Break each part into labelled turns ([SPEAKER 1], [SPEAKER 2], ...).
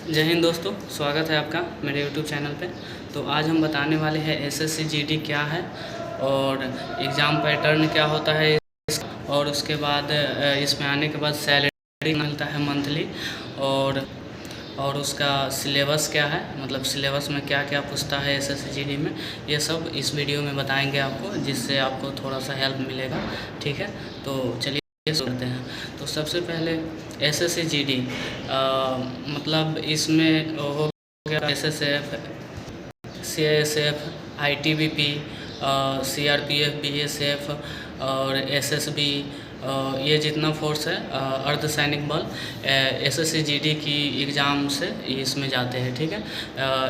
[SPEAKER 1] जय हिंद दोस्तों, स्वागत है आपका मेरे YouTube चैनल पे। तो आज हम बताने वाले हैं एसएससी जीडी क्या है और एग्ज़ाम पैटर्न क्या होता है, और उसके बाद इसमें आने के बाद सैलरी मिलता है मंथली, और उसका सिलेबस क्या है, मतलब सिलेबस में क्या क्या पूछता है एसएससी जीडी में, ये सब इस वीडियो में बताएंगे आपको, जिससे आपको थोड़ा सा हेल्प मिलेगा। ठीक है, तो चलिए शुरू करते हैं। तो सबसे पहले एसएससी जीडी मतलब इसमें हो गया SSF, CISF, ITBP, CRPF, BSF और एसएसबी, ये जितना फोर्स है अर्धसैनिक बल एसएससी जीडी की एग्ज़ाम से इसमें जाते हैं। ठीक है,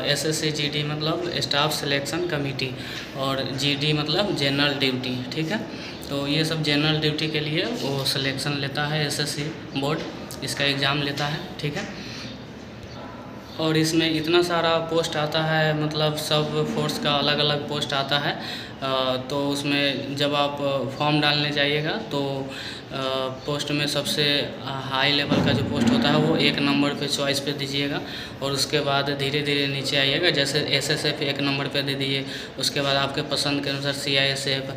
[SPEAKER 1] एसएससी जीडी मतलब स्टाफ सिलेक्शन कमेटी, और जीडी मतलब जनरल ड्यूटी। ठीक है, तो ये सब जनरल ड्यूटी के लिए वो सिलेक्शन लेता है एसएससी बोर्ड, इसका एग्ज़ाम लेता है। ठीक है, और इसमें इतना सारा पोस्ट आता है, मतलब सब फोर्स का अलग अलग पोस्ट आता है। तो उसमें जब आप फॉर्म डालने जाइएगा तो पोस्ट में सबसे हाई लेवल का जो पोस्ट होता है वो 1 नंबर पे चॉइस पे दीजिएगा, और उसके बाद धीरे धीरे नीचे आइएगा। जैसे एसएसएफ 1 नंबर पे दे दिए, उसके बाद आपके पसंद के अनुसार CISF,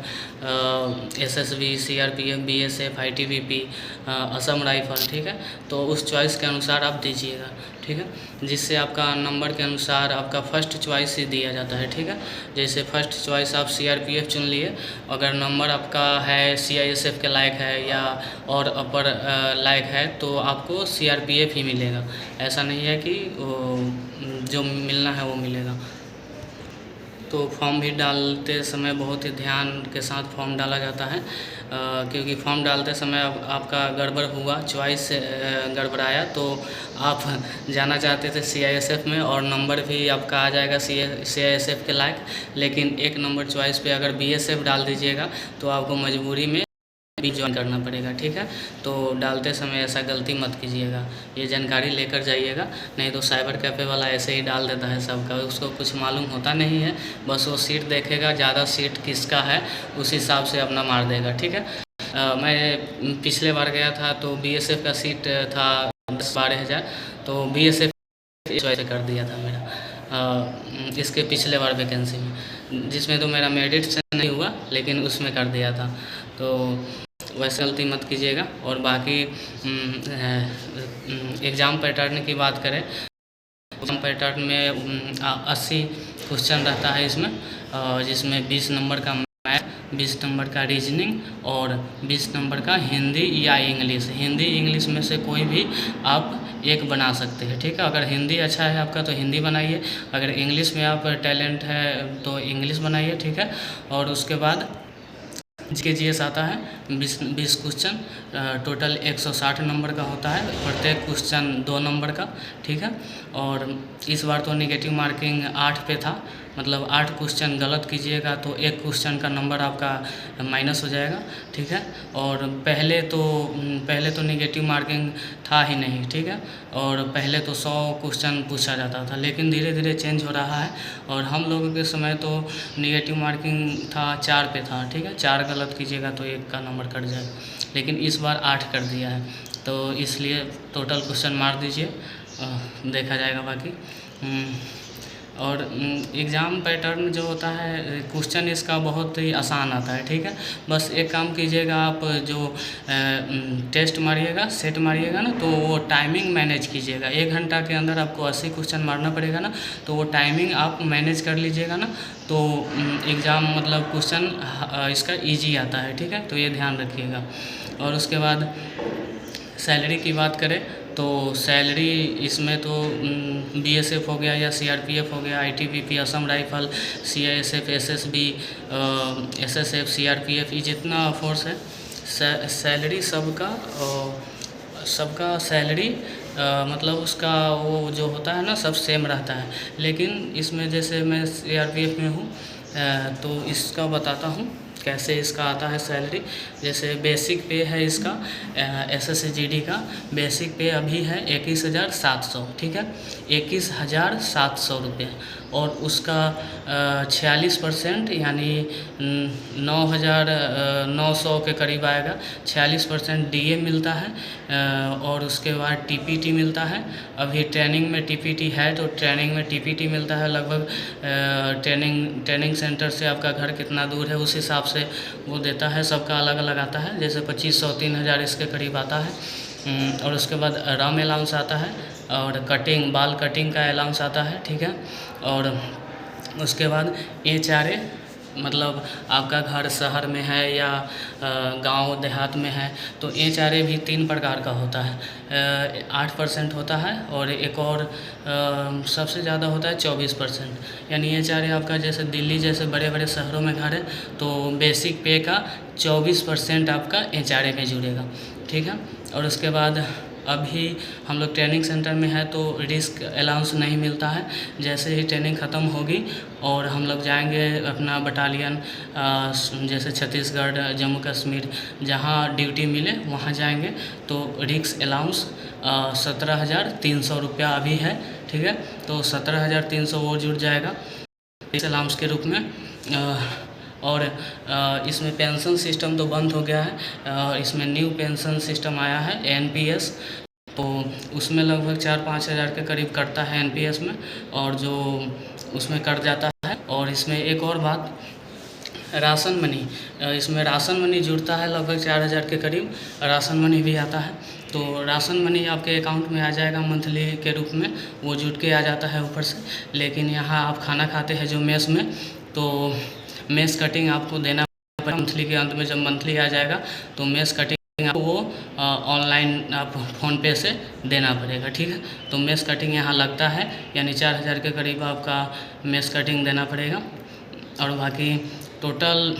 [SPEAKER 1] SSB, CRPF, BSF, ITBP, Assam rifle. ठीक है, तो उस चॉइस के अनुसार आप दीजिएगा। ठीक है, जिससे आपका नंबर के अनुसार आपका फर्स्ट चॉइस ही दिया जाता है। ठीक है, जैसे फर्स्ट चॉइस आप सीआरपीएफ चुन लिए, अगर नंबर आपका है सीआईएसएफ के लायक है या और अपर लायक है तो आपको सीआरपीएफ ही मिलेगा। ऐसा नहीं है कि जो मिलना है वो मिलेगा। तो फॉर्म भी डालते समय बहुत ही ध्यान के साथ फॉर्म डाला जाता है, क्योंकि फॉर्म डालते समय आपका गड़बड़ हुआ, चॉइस गड़बड़ाया तो आप जाना चाहते थे सीआईएसएफ में और नंबर भी आपका आ जाएगा सीआईएसएफ के लायक, लेकिन 1 नंबर चॉइस पे अगर बीएसएफ डाल दीजिएगा तो आपको मजबूरी में भी ज्वाइन करना पड़ेगा। ठीक है, तो डालते समय ऐसा गलती मत कीजिएगा, ये जानकारी लेकर जाइएगा, नहीं तो साइबर कैफ़े वाला ऐसे ही डाल देता है सबका, उसको कुछ मालूम होता नहीं है, बस वो सीट देखेगा, ज़्यादा सीट किसका है उस हिसाब से अपना मार देगा। ठीक है, मैं पिछले बार गया था तो बीएसएफ का सीट था 10-12 हज़ार, तो बीएसएफ चॉइस कर दिया था मेरा इसके पिछले बार वैकेंसी में, जिसमें तो मेरा मेरिट से नहीं हुआ लेकिन उसमें कर दिया था। तो वैसे गलती मत कीजिएगा। और बाकी एग्ज़ाम पैटर्न की बात करें, एग्ज़ाम पैटर्न में 80 क्वेश्चन रहता है इसमें, जिसमें 20 नंबर का मैथ, 20 नंबर का रीजनिंग और 20 नंबर का हिंदी या इंग्लिश। हिंदी इंग्लिश में से कोई भी आप एक बना सकते हैं। ठीक है, अगर हिंदी अच्छा है आपका तो हिंदी बनाइए, अगर इंग्लिश में आप टैलेंट है तो इंग्लिश बनाइए। ठीक है, और उसके बाद जीएस आता है 20 क्वेश्चन, टोटल 160 नंबर का होता है, प्रत्येक क्वेश्चन 2 नंबर का। ठीक है, और इस बार तो नेगेटिव मार्किंग 8 पे था, मतलब 8 क्वेश्चन गलत कीजिएगा तो 1 क्वेश्चन का नंबर आपका माइनस हो जाएगा। ठीक है, और पहले तो नेगेटिव मार्किंग था ही नहीं। ठीक है, और पहले तो 100 क्वेश्चन पूछा जाता था, लेकिन धीरे धीरे चेंज हो रहा है, और हम लोगों के समय तो नेगेटिव मार्किंग था 4 पे था। ठीक है, 4 गलत कीजिएगा तो 1 का नंबर कट जाएगा, लेकिन इस बार 8 कर दिया है, तो इसलिए टोटल क्वेश्चन मार दीजिए, देखा जाएगा बाकी। और एग्ज़ाम पैटर्न जो होता है, क्वेश्चन इसका बहुत ही आसान आता है। ठीक है, बस एक काम कीजिएगा, आप जो टेस्ट मारिएगा, सेट मारिएगा ना, तो वो टाइमिंग मैनेज कीजिएगा। 1 घंटा के अंदर आपको 80 क्वेश्चन मारना पड़ेगा ना, तो वो टाइमिंग आप मैनेज कर लीजिएगा ना, तो एग्ज़ाम मतलब क्वेश्चन इसका ईजी आता है। ठीक है, तो ये ध्यान रखिएगा। और उसके बाद सैलरी की बात करें तो सैलरी इसमें तो बीएसएफ हो गया या सीआरपीएफ हो गया, ITBP, Assam rifle, CISF, SSB, SSF, CRPF, ये जितना फोर्स है, सैलरी सबका सैलरी मतलब उसका वो जो होता है ना, सब सेम रहता है। लेकिन इसमें जैसे मैं सीआरपीएफ में हूँ तो इसका बताता हूँ कैसे इसका आता है सैलरी। जैसे बेसिक पे है इसका SSCGD का बेसिक पे अभी है 21,700, ठीक है, 21,700 रुपये। और उसका 46% यानी 9,900 के करीब आएगा। 46% DA मिलता है और उसके बाद TPT मिलता है। अभी ट्रेनिंग में TPT है तो ट्रेनिंग में TPT मिलता है लगभग। ट्रेनिंग सेंटर से आपका घर कितना दूर है उस हिसाब से वो देता है, सबका अलग अलग आता है। जैसे 2,500 3,000 इसके करीब आता है। और उसके बाद रम अलाउंस आता है और बाल कटिंग का अलाउंस आता है, ठीक है। और उसके बाद HRA, मतलब आपका घर शहर में है या गांव देहात में है तो HRA भी 3 प्रकार का होता है। 8% होता है और एक और सबसे ज़्यादा होता है 24%। यानी HRA आपका जैसे दिल्ली जैसे बड़े बड़े शहरों में घर है तो बेसिक पे का 24% आपका HRA में जुड़ेगा, ठीक है। और उसके बाद अभी हम लोग ट्रेनिंग सेंटर में है तो रिस्क अलाउंस नहीं मिलता है। जैसे ही ट्रेनिंग ख़त्म होगी और हम लोग जाएंगे अपना बटालियन, जैसे छत्तीसगढ़, जम्मू कश्मीर, जहाँ ड्यूटी मिले वहाँ जाएंगे तो रिस्क अलाउंस 17,300 रुपया अभी है, ठीक है। तो 17,300 वो जुड़ जाएगा रिस्क अलाउंस के रूप में। और इसमें पेंशन सिस्टम तो बंद हो गया है। इसमें न्यू पेंशन सिस्टम आया है NPS, तो उसमें लगभग 4-5 हज़ार के करीब कटता है NPS में, और जो उसमें कट जाता है। और इसमें एक और बात, राशन मनी, इसमें राशन मनी जुड़ता है लगभग 4,000 के करीब राशन मनी भी आता है। तो राशन मनी आपके अकाउंट में आ जाएगा मंथली के रूप में, वो जुट के आ जाता है ऊपर से। लेकिन यहाँ आप खाना खाते हैं जो मेस में, तो मेस कटिंग आपको देना पड़ेगा मंथली के अंत में। जब मंथली आ जाएगा तो मेस कटिंग आपको वो ऑनलाइन आप फ़ोनपे से देना पड़ेगा, ठीक है। तो मेस कटिंग यहाँ लगता है, यानी 4,000 के करीब आपका मेस कटिंग देना पड़ेगा। और बाकी टोटल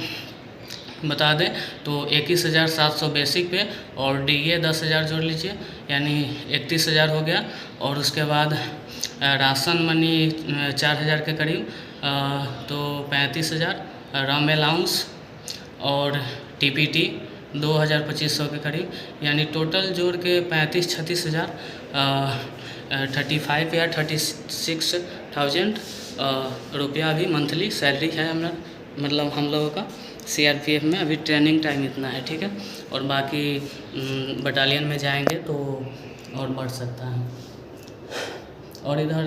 [SPEAKER 1] बता दें तो 21,700 बेसिक पे और DA 10,000 जोड़ लीजिए, यानी 31,000 हो गया। और उसके बाद राशन मनी 4,000 के करीब, तो 35,000, रम अलाउंस और TPT 2,000-2,500 के करीब, यानी टोटल जोड़ के 35-36,000, 35 या 36,000 रुपया अभी मंथली सैलरी है मतलब हम लोगों का CRPF में। अभी ट्रेनिंग टाइम इतना है, ठीक है। और बाकी बटालियन में जाएंगे तो और बढ़ सकता है। और इधर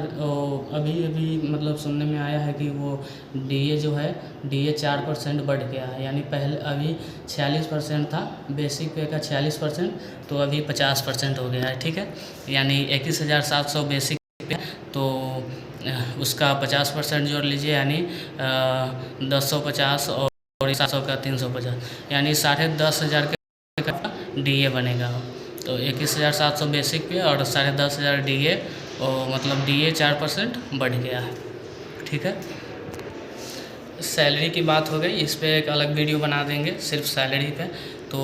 [SPEAKER 1] अभी मतलब सुनने में आया है कि वो DA जो है DA 4% बढ़ गया है, यानी पहले अभी 46% था बेसिक पे का 46%, तो अभी 50% हो गया है, ठीक है। यानी 21,700 बेसिक पे, तो उसका 50% जोड़ लीजिए, यानी 1050 और 700 का 350, यानी 10,500 का DA बनेगा। तो 21,700 बेसिक पे और 10,500 DA, और मतलब DA 4% बढ़ गया है, ठीक है। सैलरी की बात हो गई, इस पर एक अलग वीडियो बना देंगे सिर्फ सैलरी पे। तो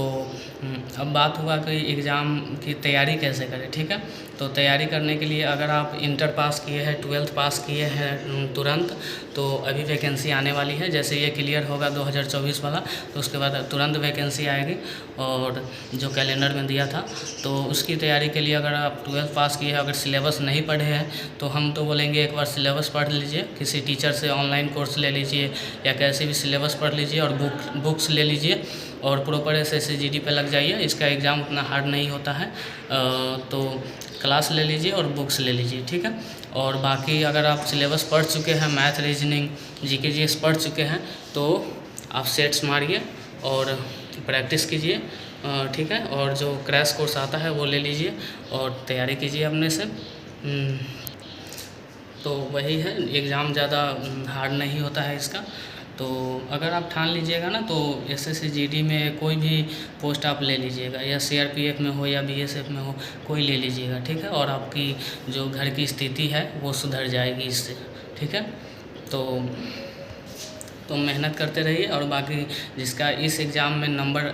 [SPEAKER 1] अब बात हुआ कि एग्ज़ाम की तैयारी कैसे करें, ठीक है। तो तैयारी करने के लिए अगर आप इंटर पास किए हैं, 12th पास किए हैं तुरंत, तो अभी वैकेंसी आने वाली है। जैसे ये क्लियर होगा 2024 वाला, तो उसके बाद तुरंत वैकेंसी आएगी। और जो कैलेंडर में दिया था, तो उसकी तैयारी के लिए अगर आप 12th पास किए हैं, अगर सिलेबस नहीं पढ़े हैं तो हम तो बोलेंगे एक बार सिलेबस पढ़ लीजिए, किसी टीचर से ऑनलाइन कोर्स ले लीजिए या कैसे भी सिलेबस पढ़ लीजिए और बुक्स ले लीजिए और प्रॉपर SSCGD पे लग जाइए। इसका एग्ज़ाम उतना हार्ड नहीं होता है, तो क्लास ले लीजिए और बुक्स ले लीजिए, ठीक है। और बाकी अगर आप सिलेबस पढ़ चुके हैं, मैथ, रीजनिंग, GK GS पढ़ चुके हैं, तो आप सेट्स मारिए और प्रैक्टिस कीजिए, ठीक है। और जो क्रैश कोर्स आता है वो ले लीजिए और तैयारी कीजिए अपने से। तो वही है, एग्ज़ाम ज़्यादा हार्ड नहीं होता है इसका। तो अगर आप ठान लीजिएगा ना, तो SSCGD में कोई भी पोस्ट आप ले लीजिएगा, या CRPF में हो या BSF में हो, कोई ले लीजिएगा, ठीक है। और आपकी जो घर की स्थिति है वो सुधर जाएगी इससे, ठीक है। तो मेहनत करते रहिए। और बाकी जिसका इस एग्ज़ाम में नंबर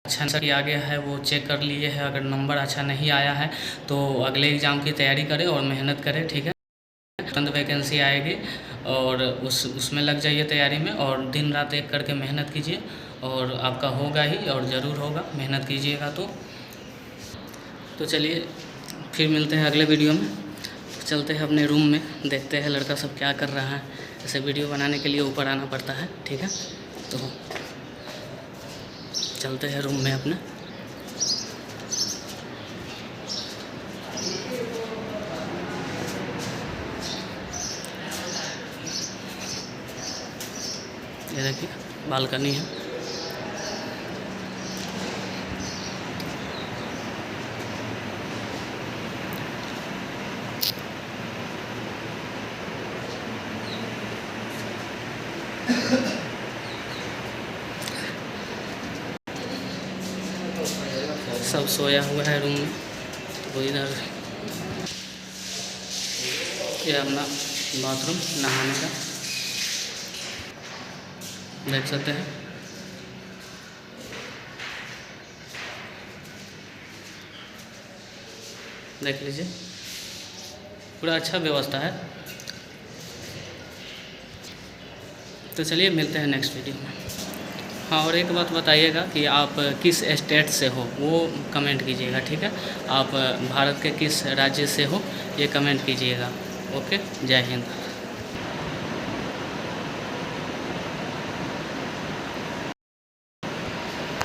[SPEAKER 1] अच्छा किया गया है वो चेक कर लीजिए है, अगर नंबर अच्छा नहीं आया है तो अगले एग्ज़ाम की तैयारी करें और मेहनत करें, ठीक है। तुरंत वैकेंसी आएगी और उसमें लग जाइए तैयारी में, और दिन रात एक करके मेहनत कीजिए और आपका होगा ही, और ज़रूर होगा, मेहनत कीजिएगा तो चलिए फिर मिलते हैं अगले वीडियो में। चलते हैं अपने रूम में, देखते हैं लड़का सब क्या कर रहा है। ऐसे वीडियो बनाने के लिए ऊपर आना पड़ता है, ठीक है। तो चलते हैं रूम में अपने। ये देखिए बालकनी है। सब सोया हुआ है रूम में। तो इधर ये अपना बाथरूम नहाने का देख सकते हैं। देख लीजिए पूरा अच्छा व्यवस्था है। तो चलिए मिलते हैं नेक्स्ट वीडियो में। हाँ, और एक बात बताइएगा कि आप किस स्टेट से हो, वो कमेंट कीजिएगा, ठीक है। आप भारत के किस राज्य से हो ये कमेंट कीजिएगा। ओके, जय हिंद।